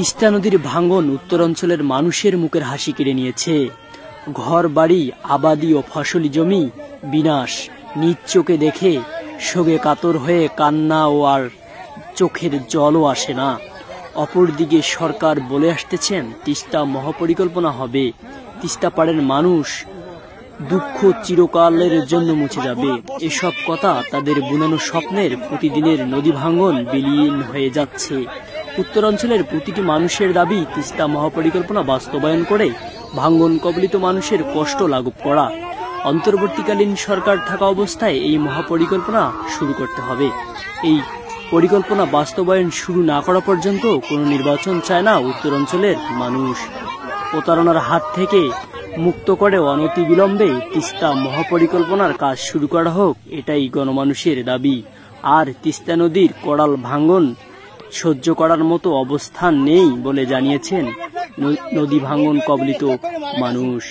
তিস্তা নদীর ভাঙন উত্তরাঞ্চলের মানুষের মুখের হাসি কেড়ে নিয়েছে। ঘর বাড়ি, আবাদি ও ফসলি জমি বিনাশ নিজ চোখে দেখে শোকে কাতর হয়ে কান্না ও আর চোখের জলও আসে না। অপরদিকে সরকার বলে আসতেছেন তিস্তা মহাপরিকল্পনা হবে, তিস্তা পাড়ের মানুষ দুঃখ চিরকালের জন্য মুছে যাবে। এসব কথা তাদের বুনানো স্বপ্নের প্রতিদিনের নদী ভাঙন বিলীন হয়ে যাচ্ছে। উত্তরাঞ্চলের প্রতিটি মানুষের দাবি তিস্তা মহাপরিকল্পনা বাস্তবায়ন করে ভাঙন কবলিত মানুষের কষ্ট লাঘব করা। অন্তর্বর্তীকালীন সরকার থাকা অবস্থায় এই মহাপরিকল্পনা শুরু করতে হবে। এই পরিকল্পনা বাস্তবায়ন শুরু না করা পর্যন্ত কোনো নির্বাচন চায় না উত্তরাঞ্চলের মানুষ। প্রতারণার হাত থেকে মুক্ত করে অনতিবিলম্বে তিস্তা মহাপরিকল্পনার কাজ শুরু করা হোক, এটাই গণমানুষের দাবি। আর তিস্তা নদীর কড়াল ভাঙন সহ্য করার মতো অবস্থান নেই বলে জানিয়েছেন নদী ভাঙন কবলিত মানুষ।